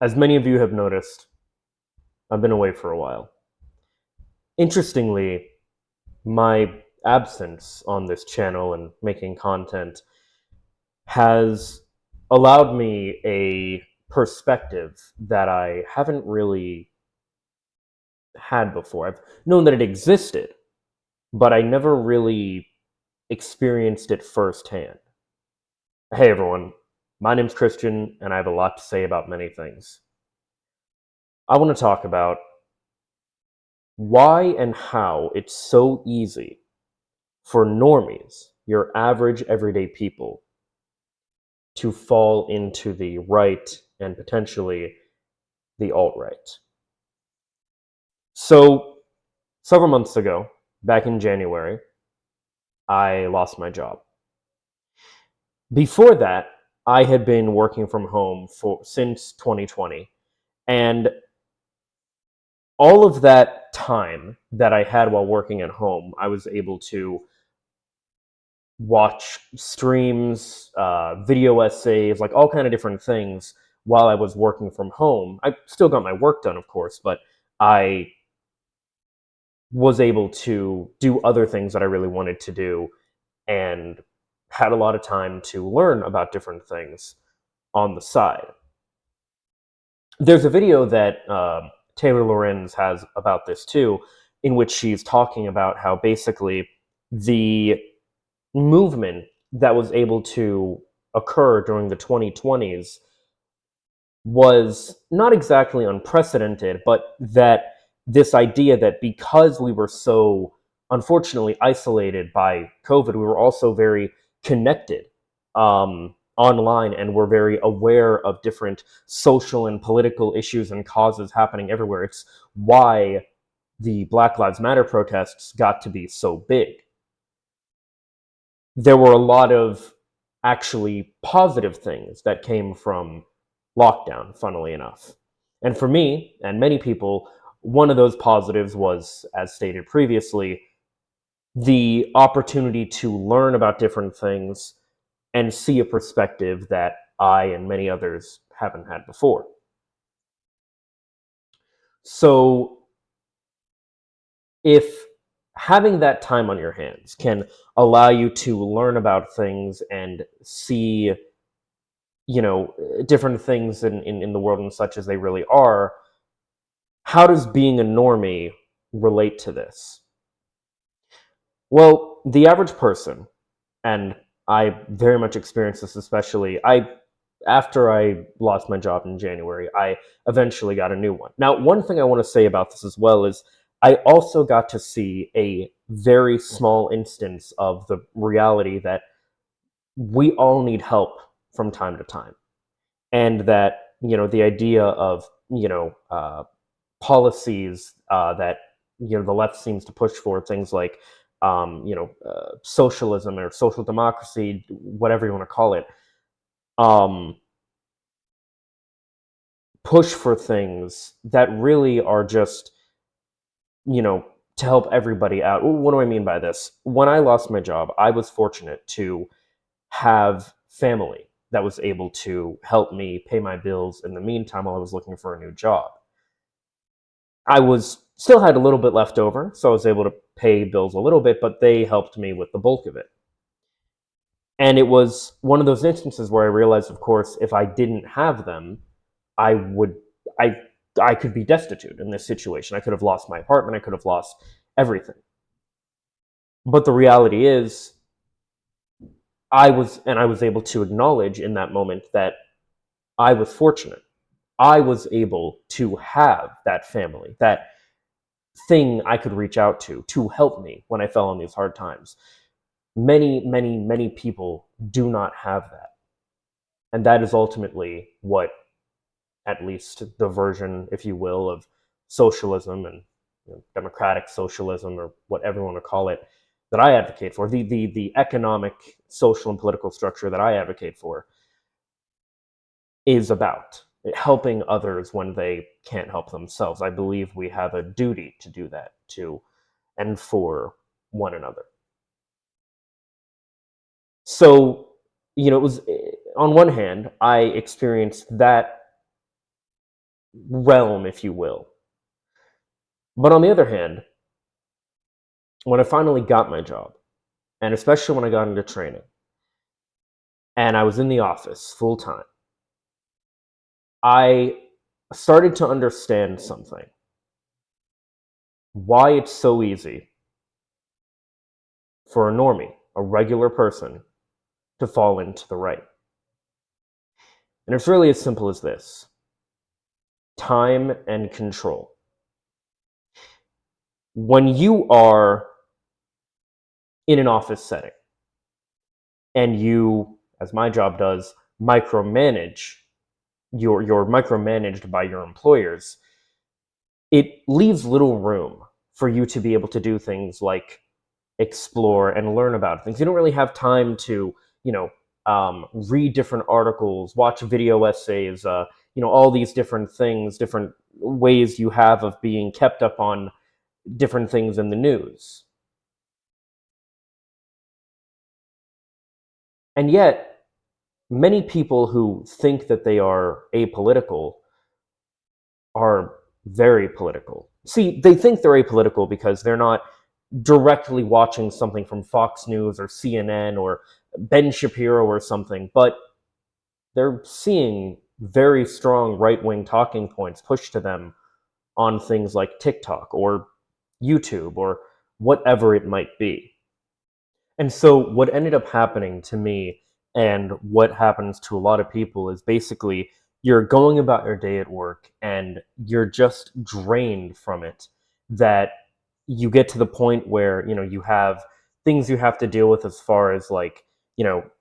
As many of you have noticed, I've been away for a while. Interestingly, my absence on this channel and making content has allowed me a perspective that I haven't really had before. I've known that it existed, but I never really experienced it firsthand. Hey everyone, my name's Christian, and I have a lot to say about many things. I want to talk about why and how it's so easy for normies, your average everyday people, to fall into the right and potentially the alt right. So, several months ago, back in January, I lost my job. Before that, I had been working from home since 2020, and all of that time that I had while working at home, I was able to watch streams, video essays, like all kind of different things while I was working from home. I still got my work done, of course, but I was able to do other things that I really wanted to do and had a lot of time to learn about different things on the side. There's a video that Taylor Lorenz has about this too, in which she's talking about how basically the movement that was able to occur during the 2020s was not exactly unprecedented, but that this idea that because we were so unfortunately isolated by COVID, we were also very connected online and were very aware of different social and political issues and causes happening everywhere. It's why the Black Lives Matter protests got to be so big. There were a lot of actually positive things that came from lockdown, funnily enough. And for me, and many people, one of those positives was, as stated previously, the opportunity to learn about different things and see a perspective that I and many others haven't had before. So, if having that time on your hands can allow you to learn about things and see different things in the world and such as they really are, how does being a normie relate to this? Well, the average person, and I very much experienced this, especially after I lost my job in January, I eventually got a new one. Now, one thing I want to say about this as well is I also got to see a very small instance of the reality that we all need help from time to time, and that the idea of policies that the left seems to push for, things like socialism or social democracy, whatever you want to call it, um, push for things that really are just you know to help everybody out. What do I mean by this? When I lost my job, I was fortunate to have family that was able to help me pay my bills in the meantime while I was looking for a new job. I was still had a little bit left over, so I was able to pay bills a little bit, but they helped me with the bulk of it. And it was one of those instances where I realized, of course, if I didn't have them, I would I I could be destitute in this situation. I could have lost my apartment, I could have lost everything. But the reality is I was able to acknowledge in that moment that I was fortunate. I was able to have that family, that thing I could reach out to help me when I fell on these hard times. Many, many, many people do not have that. And that is ultimately what, at least the version, if you will, of socialism and democratic socialism, or whatever you want to call it, that I advocate for, the economic, social, and political structure that I advocate for, is about helping others when they can't help themselves. I believe we have a duty to do that to and for one another. So, it was on one hand, I experienced that realm, if you will. But on the other hand, when I finally got my job, and especially when I got into training, and I was in the office full time, I started to understand something. Why it's so easy for a normie, a regular person, to fall into the right. And it's really as simple as this: time and control. When you are in an office setting and you, as my job does, micromanage, you're micromanaged by your employers, it leaves little room for you to be able to do things like explore and learn about things. You don't really have time to, read different articles, watch video essays, all these different things, different ways you have of being kept up on different things in the news. And yet, many people who think that they are apolitical are very political. See, they think they're apolitical because they're not directly watching something from Fox News or CNN or Ben Shapiro or something, but they're seeing very strong right wing talking points pushed to them on things like TikTok or YouTube or whatever it might be. And so, what ended up happening to me and what happens to a lot of people is basically you're going about your day at work and you're just drained from it. That you get to the point where, you have things you have to deal with as far as like,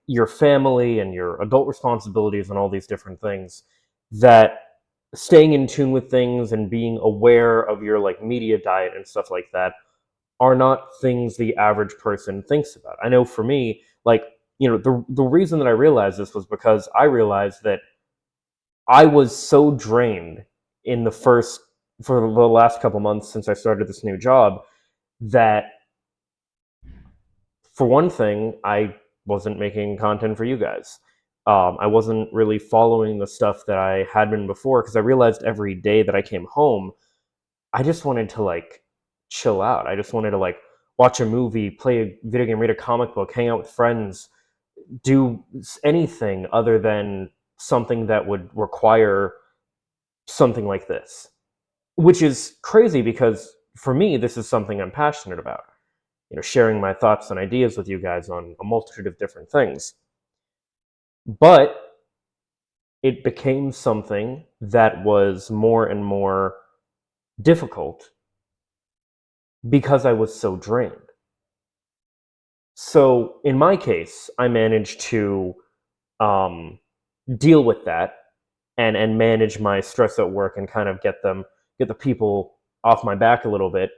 your family and your adult responsibilities and all these different things, that staying in tune with things and being aware of your like media diet and stuff like that are not things the average person thinks about. I know for me, like, the reason that I realized this was because I realized that I was so drained in the first for the last couple months since I started this new job that, for one thing, I wasn't making content for you guys. I wasn't really following the stuff that I had been before because I realized every day that I came home, I just wanted to like chill out. I just wanted to like watch a movie, play a video game, read a comic book, hang out with friends, do anything other than something that would require something like this. Which is crazy because for me, this is something I'm passionate about. Sharing my thoughts and ideas with you guys on a multitude of different things. But it became something that was more and more difficult because I was so drained. So in my case, I managed to um, deal with that and manage my stress at work and kind of get the people off my back a little bit,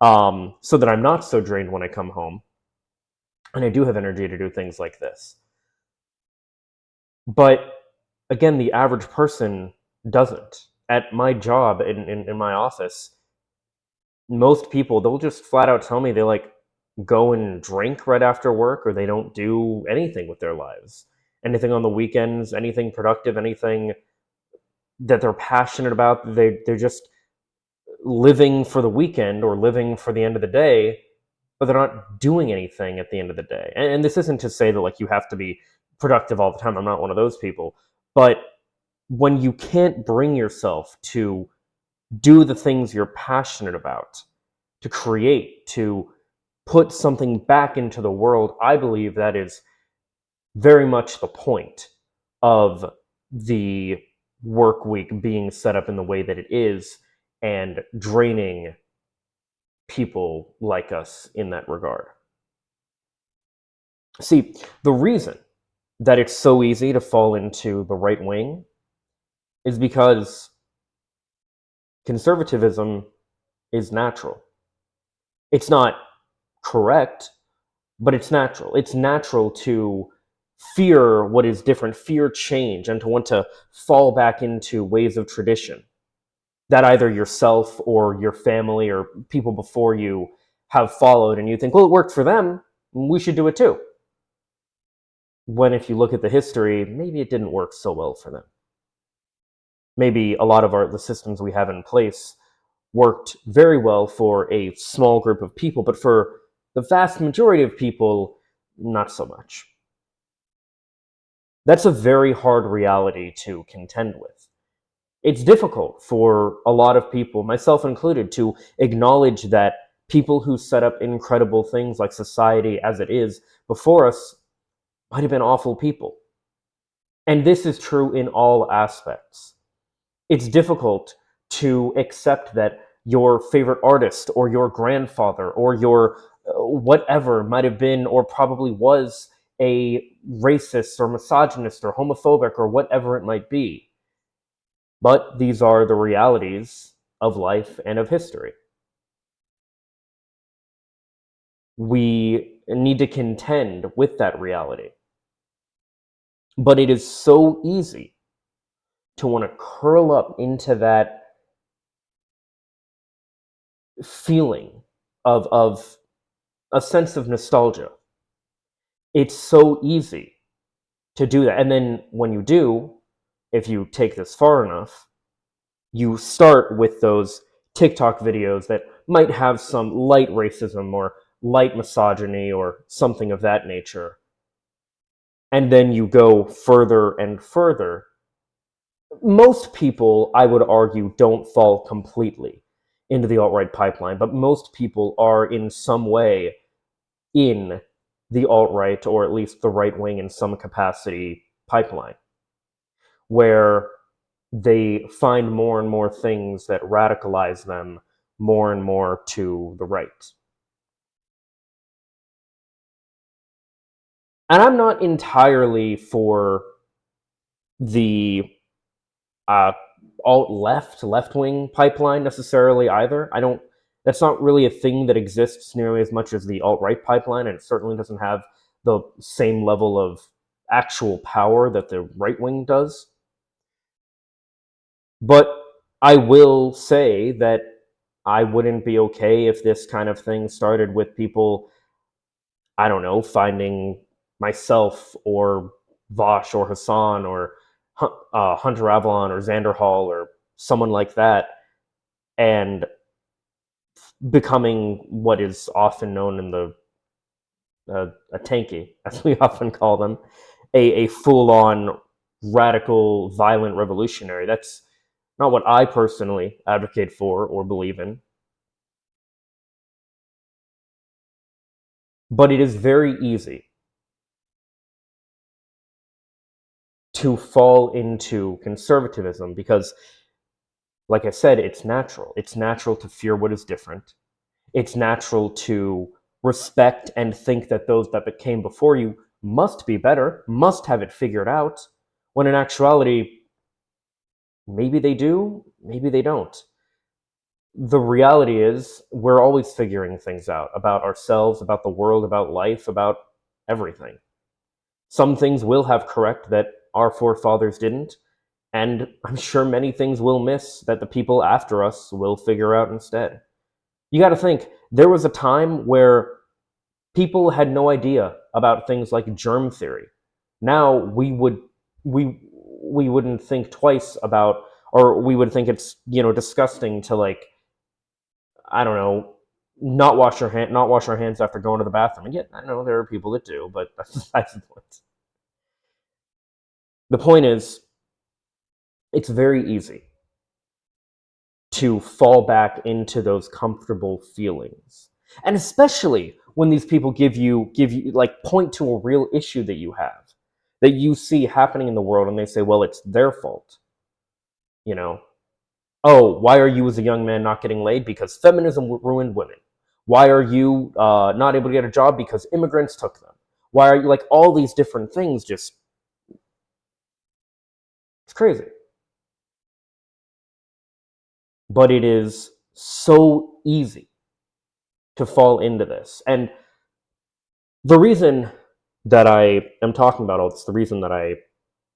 so that I'm not so drained when I come home, and I do have energy to do things like this. But again, the average person doesn't. At my job in my office, most people, they'll just flat out tell me they like go and drink right after work, or they don't do anything with their lives. Anything on the weekends, anything productive, anything that they're passionate about, they're just living for the weekend or living for the end of the day, but they're not doing anything at the end of the day. And this isn't to say that like you have to be productive all the time. I'm not one of those people. But when you can't bring yourself to do the things you're passionate about, to create, to put something back into the world, I believe that is very much the point of the work week being set up in the way that it is and draining people like us in that regard. See, the reason that it's so easy to fall into the right wing is because conservatism is natural. It's not correct, but it's natural. It's natural to fear what is different, fear change, and to want to fall back into ways of tradition that either yourself or your family or people before you have followed, and you think, well, it worked for them, we should do it too. When if you look at the history, maybe it didn't work so well for them. maybe a lot of the systems we have in place worked very well for a small group of people, but for the vast majority of people, not so much. That's a very hard reality to contend with. It's difficult for a lot of people, myself included, to acknowledge that people who set up incredible things like society as it is before us might have been awful people. And this is true in all aspects. It's difficult to accept that your favorite artist or your grandfather or your whatever might have been or probably was a racist or misogynist or homophobic or whatever it might be. But these are the realities of life and of history. We need to contend with that reality. But it is so easy to want to curl up into that feeling of a sense of nostalgia. It's so easy to do that. And then when you do, if you take this far enough, you start with those TikTok videos that might have some light racism or light misogyny or something of that nature. And then you go further and further. Most people, I would argue, don't fall completely into the alt-right pipeline, but most people are in some way in the alt-right, or at least the right wing in some capacity pipeline, where they find more and more things that radicalize them more and more to the right. And I'm not entirely for the left wing pipeline necessarily either. I don't. That's not really a thing that exists nearly as much as the alt right pipeline, and it certainly doesn't have the same level of actual power that the right wing does. But I will say that I wouldn't be okay if this kind of thing started with people, I don't know, finding myself or Vosh or Hassan or Hunter Avalon or Xander Hall or someone like that, and becoming what is often known in the a tanky, as we often call them, a full-on radical, violent revolutionary. That's not what I personally advocate for or believe in. But it is very easy to fall into conservatism because, like I said, it's natural. It's natural to fear what is different. It's natural to respect and think that those that came before you must be better, must have it figured out, when in actuality, maybe they do, maybe they don't. The reality is, we're always figuring things out about ourselves, about the world, about life, about everything. Some things will have correct that our forefathers didn't, and I'm sure many things we'll miss that the people after us will figure out instead. You got to think, there was a time where people had no idea about things like germ theory. Now we wouldn't think twice about, or we would think it's, disgusting to, like, I don't know, not wash our hands after going to the bathroom. And yet I know there are people that do, but that's besides the point. The point is, it's very easy to fall back into those comfortable feelings. And especially when these people give you like, point to a real issue that you have, that you see happening in the world, and they say, well, it's their fault. You know, oh, why are you as a young man not getting laid? Because feminism ruined women. Why are you not able to get a job? Because immigrants took them. Why are you, like, all these different things? Just, it's crazy. But it is so easy to fall into this. And the reason that I am talking about all this, the reason that I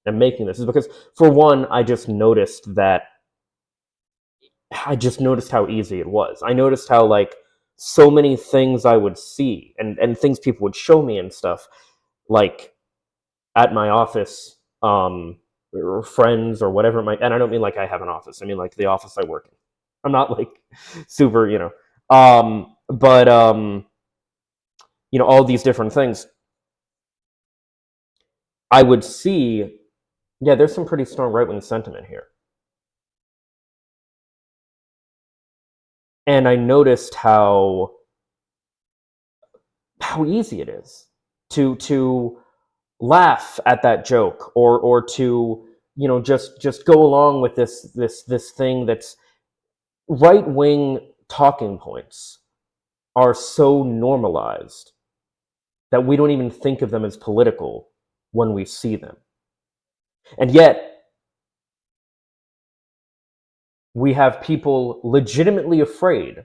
am making this, is because, for one, I just noticed how easy it was. I noticed how, like, so many things I would see and things people would show me and stuff, like at my office, or friends or whatever it might. And I don't mean like I have an office. I mean like the office I work in. I'm not like super, but all these different things. I would see, yeah, there's some pretty strong right wing sentiment here. And I noticed how easy it is to laugh at that joke, or to just go along with this thing that's right wing talking points are so normalized that we don't even think of them as political when we see them. And yet, we have people legitimately afraid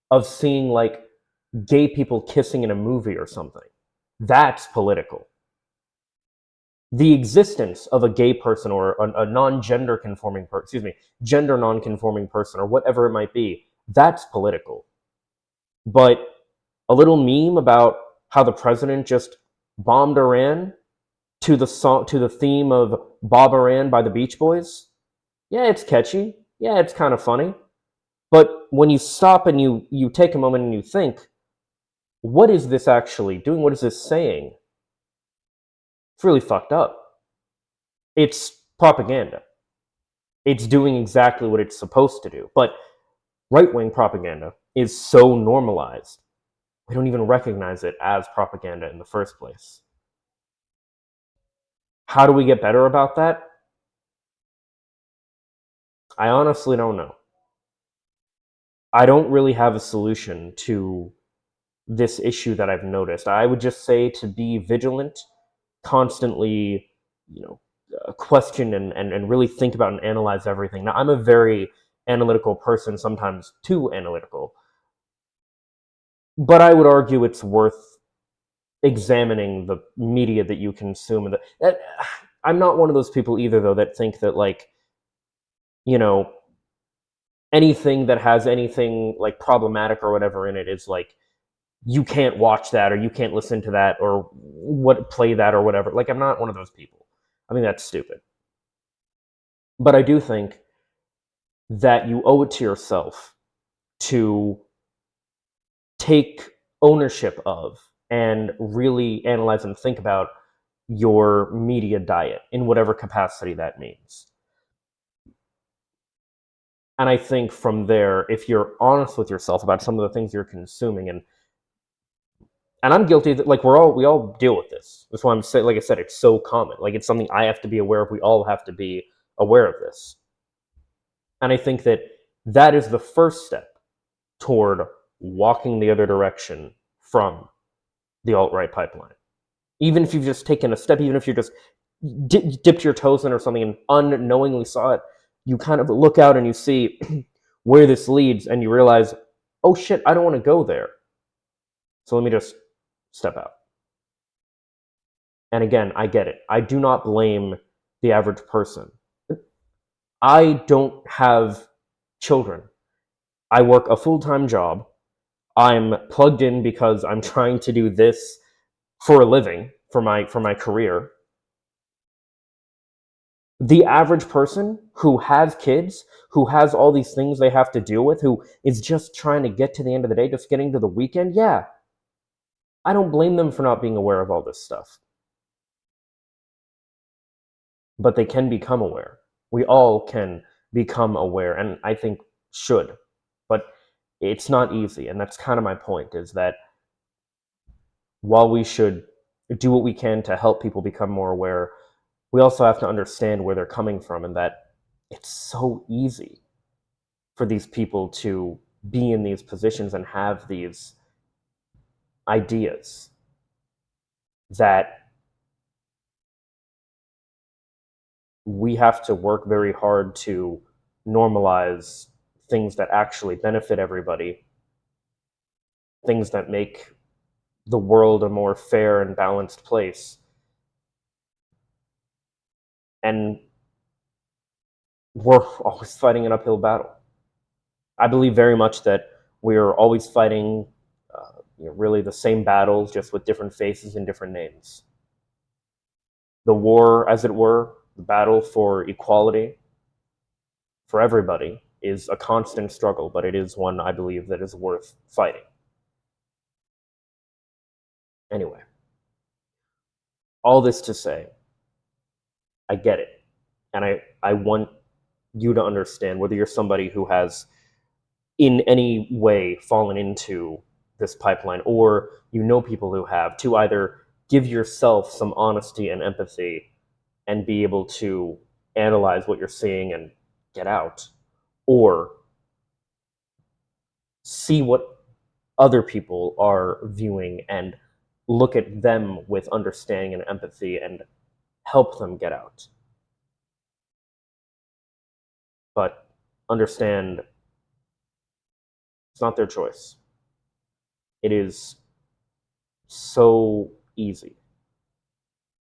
of seeing like gay people kissing in a movie or something. That's political. The existence of a gay person or a non-gender conforming person, gender non-conforming person or whatever it might be, that's political. But a little meme about how the president just bombed Iran to the theme of Bob Iran by the Beach Boys, yeah, it's catchy. Yeah, it's kind of funny. But when you stop and you take a moment and you think, what is this actually doing? What is this saying? It's really fucked up. It's propaganda. It's doing exactly what it's supposed to do. But right-wing propaganda is so normalized, we don't even recognize it as propaganda in the first place. How do we get better about that? I honestly don't know. I don't really have a solution to this issue that I've noticed. I would just say to be vigilant, constantly, question and really think about and analyze everything. Now, I'm a very analytical person, sometimes too analytical, but I would argue it's worth examining the media that you consume. I'm not one of those people either, though, that think that like, you know, anything that has anything like problematic or whatever in it is like you can't watch that or you can't listen to that or play that or whatever. Like, I'm not one of those people. I mean, that's stupid. But I do think that you owe it to yourself to take ownership of and really analyze and think about your media diet in whatever capacity that means. And I think from there, if you're honest with yourself about some of the things you're consuming, and I'm guilty that like we all deal with this. That's why I'm saying, like I said, it's so common. Like it's something I have to be aware of. We all have to be aware of this. And I think that that is the first step toward walking the other direction from the alt-right pipeline. Even if you've just taken a step, even if you just dipped your toes in or something and unknowingly saw it, you kind of look out and you see where this leads and you realize, oh shit, I don't want to go there. So let me just step out. And again, I get it. I do not blame the average person. I don't have children. I work a full-time job. I'm plugged in because I'm trying to do this for a living, for my career. The average person who has kids, who has all these things they have to deal with, who is just trying to get to the end of the day, just getting to the weekend, yeah, I don't blame them for not being aware of all this stuff. But they can become aware. We all can become aware, and I think should. But it's not easy, and that's kind of my point, is that while we should do what we can to help people become more aware, we also have to understand where they're coming from, and that it's so easy for these people to be in these positions and have these ideas that we have to work very hard to normalize things that actually benefit everybody, things that make the world a more fair and balanced place. And we're always fighting an uphill battle. I believe very much that we're always fighting really the same battles, just with different faces and different names. The war, as it were, The battle for equality for everybody is a constant struggle, but it is one I believe that is worth fighting. Anyway, all this to say, I get it. And I want you to understand, whether you're somebody who has in any way fallen into this pipeline or you know people who have, to either give yourself some honesty and empathy and be able to analyze what you're seeing and get out, or see what other people are viewing and look at them with understanding and empathy and help them get out. But understand it's not their choice. It is so easy.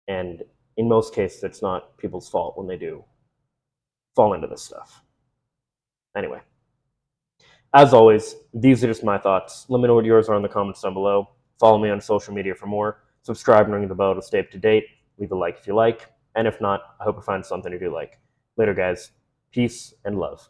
And in most cases, it's not people's fault when they do fall into this stuff. Anyway, as always, these are just my thoughts. Let me know what yours are in the comments down below. Follow me on social media for more. Subscribe and ring the bell to stay up to date. Leave a like if you like. And if not, I hope you find something you do like. Later, guys. Peace and love.